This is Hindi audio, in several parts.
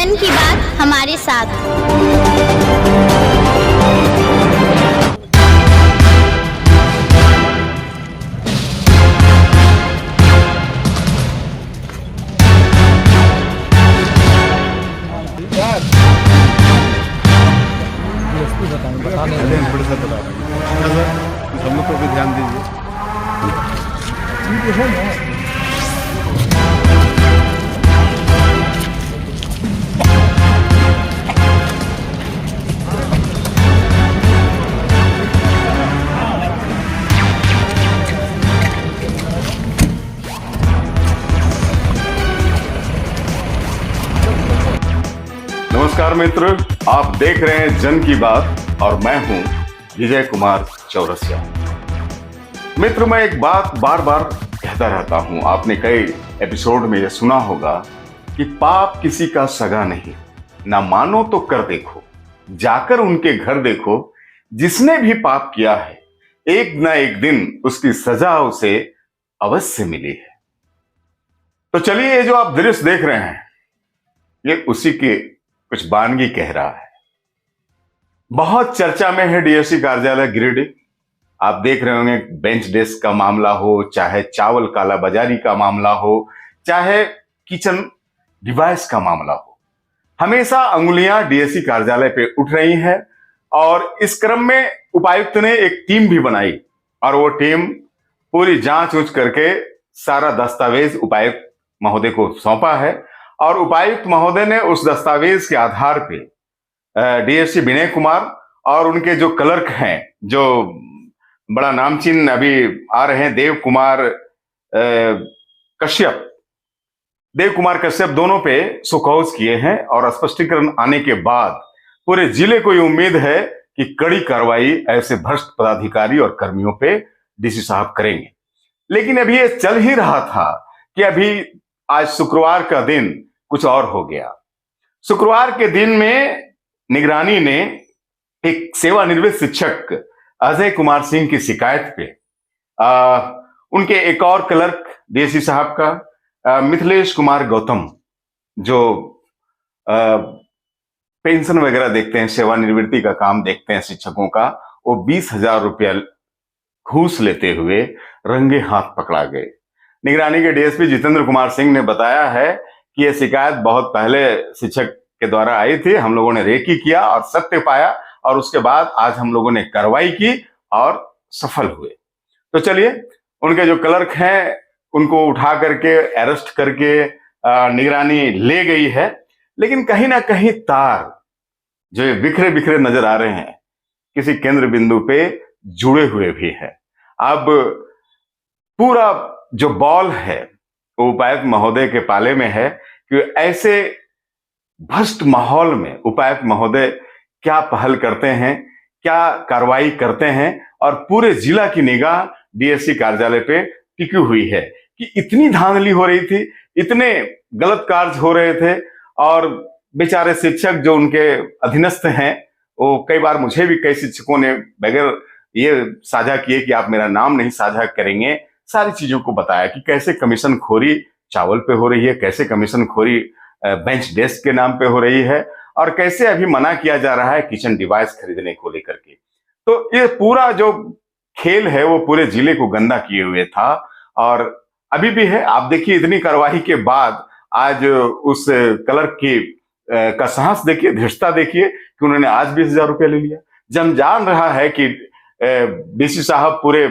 जन की बात हमारे साथ। हम लोग को भी ध्यान दीजिए। नमस्कार मित्र, आप देख रहे हैं जन की बात और मैं हूं विजय कुमार चौरसिया। मित्र, मैं एक बात बार बार कहता रहता हूं, आपने कई एपिसोड में यह सुना होगा कि पाप किसी का सगा नहीं, ना मानो तो कर देखो, जाकर उनके घर देखो, जिसने भी पाप किया है एक ना एक दिन उसकी सजा उसे अवश्य मिली है। तो चलिए, ये जो आप दृश्य देख रहे हैं ये उसी के कुछ बानगी कह रहा है। बहुत चर्चा में है डीएससी कार्यालय गिरिडीह। आप देख रहे होंगे, बेंच डेस्क का मामला हो, चाहे चावल कालाबाजारी का मामला हो, चाहे किचन डिवाइस का मामला हो, हमेशा अंगुलियां डीएससी कार्यालय पे उठ रही हैं। और इस क्रम में उपायुक्त ने एक टीम भी बनाई और वो टीम पूरी जांच ऊंच करके सारा दस्तावेज उपायुक्त महोदय को सौंपा है। और उपायुक्त महोदय ने उस दस्तावेज के आधार पे डीएससी विनय कुमार और उनके जो क्लर्क हैं, जो बड़ा नामचीन अभी आ रहे हैं, देव कुमार कश्यप, दोनों पे सुकौज किए हैं। और स्पष्टीकरण आने के बाद पूरे जिले को ये उम्मीद है कि कड़ी कार्रवाई ऐसे भ्रष्ट पदाधिकारी और कर्मियों पे डीसी साहब करेंगे। लेकिन अभी ये चल ही रहा था कि अभी आज शुक्रवार का दिन कुछ और हो गया। शुक्रवार के दिन में निगरानी ने एक सेवानिवृत्त शिक्षक अजय कुमार सिंह की शिकायत पे उनके एक और क्लर्क डीएससी साहब का मिथिलेश कुमार गौतम, जो पेंशन वगैरह देखते हैं, सेवानिवृत्ति का काम देखते हैं शिक्षकों का, वो 20,000 रुपया घूस लेते हुए रंगे हाथ पकड़ा गए। निगरानी के डीएसपी जितेंद्र कुमार सिंह ने बताया है कि यह शिकायत बहुत पहले शिक्षक के द्वारा आई थी। हम लोगों ने रेकी किया और सत्य पाया और उसके बाद आज हम लोगों ने कार्रवाई की और सफल हुए। तो चलिए, उनके जो क्लर्क हैं उनको उठा करके अरेस्ट करके निगरानी ले गई है। लेकिन कहीं ना कहीं तार जो बिखरे बिखरे नजर आ रहे हैं, किसी केंद्र बिंदु पे जुड़े हुए भी हैं। अब पूरा जो बॉल है वो उपायुक्त महोदय के पाले में है कि ऐसे भ्रष्ट माहौल में उपायुक्त महोदय क्या पहल करते हैं, क्या कार्रवाई करते हैं। और पूरे जिला की निगाह डीएससी कार्यालय पे टिकी हुई है कि इतनी धांधली हो रही थी, इतने गलत कार्य हो रहे थे। और बेचारे शिक्षक जो उनके अधीनस्थ हैं, वो कई बार मुझे भी कई शिक्षकों ने बगैर ये साझा किए कि आप मेरा नाम नहीं साझा करेंगे, सारी चीजों को बताया कि कैसे कमीशन खोरी चावल पे हो रही है, कैसे कमीशन खोरी बेंच डेस्क के नाम पे हो रही है, और कैसे अभी मना किया जा रहा है किचन डिवाइस खरीदने को लेकर के। तो ये पूरा जो खेल है वो पूरे जिले को गंदा किए हुए था और अभी भी है। आप देखिए, इतनी कार्रवाई के बाद आज उस क्लर्क की का साहस देखिए, धृष्टता देखिए कि उन्होंने आज 20,000 रुपया ले लिया। जब जान रहा है कि डीसी साहब पूरे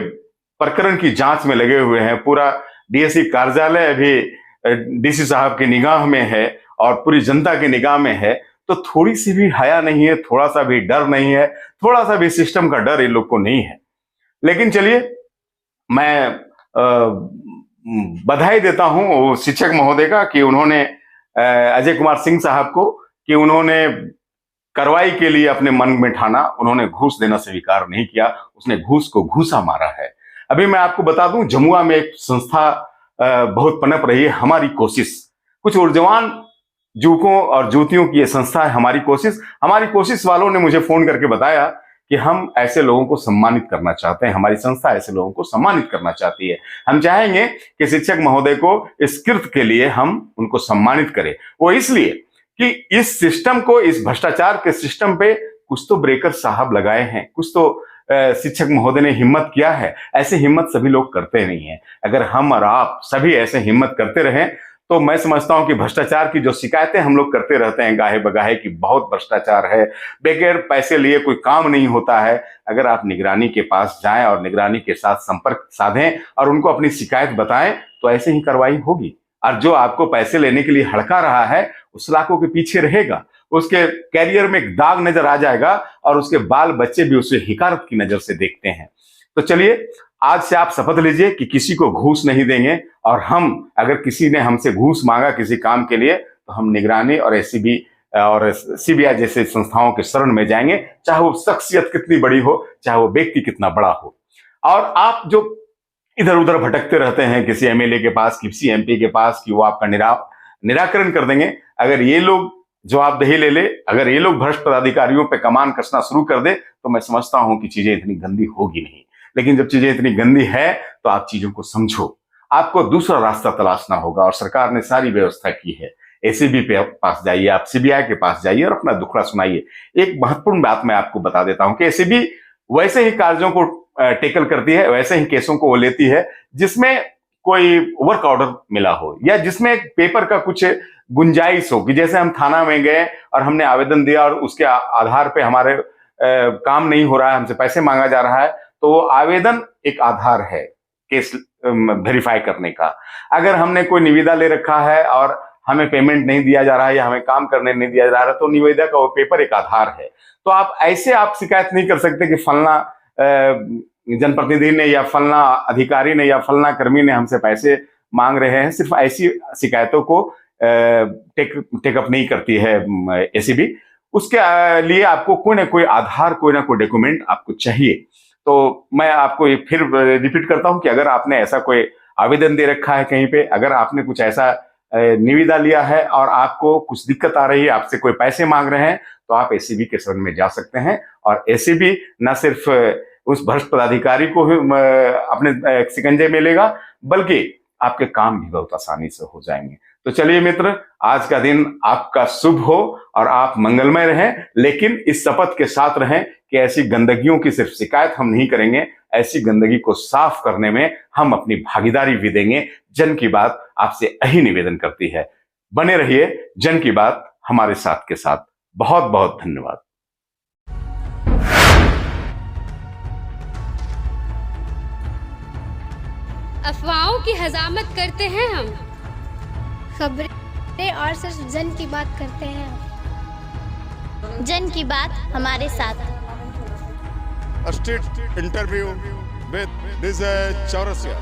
प्रकरण की जांच में लगे हुए हैं, पूरा डीएससी कार्यालय अभी डीसी साहब की निगाह में है और पूरी जनता की निगाह में है, तो थोड़ी सी भी हया नहीं है, थोड़ा सा भी डर नहीं है, थोड़ा सा भी सिस्टम का डर इन लोग को नहीं है। लेकिन चलिए, मैं बधाई देता हूं शिक्षक महोदय का कि उन्होंने अजय कुमार सिंह साहब को कि उन्होंने कार्रवाई के लिए अपने मन में ठाना, उन्होंने घूस देना स्वीकार नहीं किया, उसने घूस को घूसा मारा है। अभी मैं आपको बता दूं, जमुआ में एक संस्था बहुत पनप रही है, हमारी कोशिश। कुछ ऊर्जवान युवकों और युवतियों की ये संस्था है हमारी कोशिश। हमारी कोशिश वालों ने मुझे फोन करके बताया कि हम ऐसे लोगों को सम्मानित करना चाहते हैं, हमारी संस्था ऐसे लोगों को सम्मानित करना चाहती है। हम चाहेंगे कि शिक्षक महोदय को इस कृत्य के लिए हम उनको सम्मानित करें। वो इसलिए कि इस सिस्टम को, इस भ्रष्टाचार के सिस्टम पे कुछ तो ब्रेकर साहब लगाए हैं, कुछ तो शिक्षक महोदय ने हिम्मत किया है। ऐसे हिम्मत सभी लोग करते नहीं है। अगर हम और आप सभी ऐसे हिम्मत करते रहें तो मैं समझता हूं कि भ्रष्टाचार की जो शिकायतें हम लोग करते रहते हैं गाहे बगाहे कि बहुत भ्रष्टाचार है, बगैर पैसे लिए कोई काम नहीं होता है, अगर आप निगरानी के पास जाएं और निगरानी के साथ संपर्क साधें और उनको अपनी शिकायत बताएं तो ऐसे ही कार्रवाई होगी। और जो आपको पैसे लेने के लिए हड़का रहा है उस लाखों के पीछे रहेगा, उसके कैरियर में एक दाग नजर आ जाएगा और उसके बाल बच्चे भी उसे हिकारत की नजर से देखते हैं। तो चलिए आज से आप शपथ लीजिए कि किसी को घूस नहीं देंगे, और हम अगर किसी ने हमसे घूस मांगा किसी काम के लिए तो हम निगरानी और एसीबी और सीबीआई जैसे संस्थाओं के शरण में जाएंगे, चाहे वो शख्सियत कितनी बड़ी हो, चाहे वो व्यक्ति कितना बड़ा हो। और आप जो इधर उधर भटकते रहते हैं किसी एमएलए के पास, किसी एमपी के पास, कि वो आपका निराकरण कर देंगे, अगर ये लोग जवाबदेही ले ले, अगर ये लोग भ्रष्ट पदाधिकारियों पे कमान कसना शुरू कर दे तो मैं समझता हूं कि चीजें इतनी गंदी होगी नहीं। लेकिन जब चीजें इतनी गंदी है तो आप चीजों को समझो, आपको दूसरा रास्ता तलाशना होगा, और सरकार ने सारी व्यवस्था की है। एसीबी पे पास जाइए, आप सीबीआई के पास जाइए और अपना दुखड़ा सुनाइए। एक महत्वपूर्ण बात मैं आपको बता देता हूं कि एसीबी वैसे ही कार्यों को टेकल करती है, वैसे ही केसों को वो लेती है जिसमें कोई वर्क ऑर्डर मिला हो या जिसमें पेपर का कुछ गुंजाइश हो, कि जैसे हम थाना में गए और हमने आवेदन दिया और उसके आधार पे हमारे काम नहीं हो रहा है, हमसे पैसे मांगा जा रहा है, तो वो आवेदन एक आधार है केस वेरीफाई करने का। अगर हमने कोई निविदा ले रखा है और हमें पेमेंट नहीं दिया जा रहा है या हमें काम करने नहीं दिया जा रहा है तो निविदा का वो पेपर एक आधार है। तो आप ऐसे आप शिकायत नहीं कर सकते कि फलना जनप्रतिनिधि ने या फलना अधिकारी ने या फलना कर्मी ने हमसे पैसे मांग रहे हैं। सिर्फ ऐसी शिकायतों को टेकअप नहीं करती है एसीबी। उसके लिए आपको कोई ना कोई आधार, कोई ना कोई डॉक्यूमेंट आपको चाहिए। तो मैं आपको फिर रिपीट करता हूं कि अगर आपने ऐसा कोई आवेदन दे रखा है कहीं पे, अगर आपने कुछ ऐसा निविदा लिया है और आपको कुछ दिक्कत आ रही है, आपसे कोई पैसे मांग रहे हैं, तो आप एसीबी के शरण में जा सकते हैं। और एसीबी न सिर्फ उस भ्रष्ट पदाधिकारी को अपने शिकंजे में लेगा, बल्कि आपके काम भी बहुत आसानी से हो जाएंगे। तो चलिए मित्र, आज का दिन आपका शुभ हो और आप मंगलमय रहें, लेकिन इस शपथ के साथ रहें कि ऐसी गंदगियों की सिर्फ शिकायत हम नहीं करेंगे, ऐसी गंदगी को साफ करने में हम अपनी भागीदारी भी देंगे। जन की बात आपसे यही निवेदन करती है, बने रहिए जन की बात हमारे साथ के साथ। बहुत बहुत धन्यवाद। अफवाहों की हजामत करते हैं हम, खबरें और सिर्फ जन की बात करते हैं। जन की बात हमारे साथ। A street interview with this Chaurasia.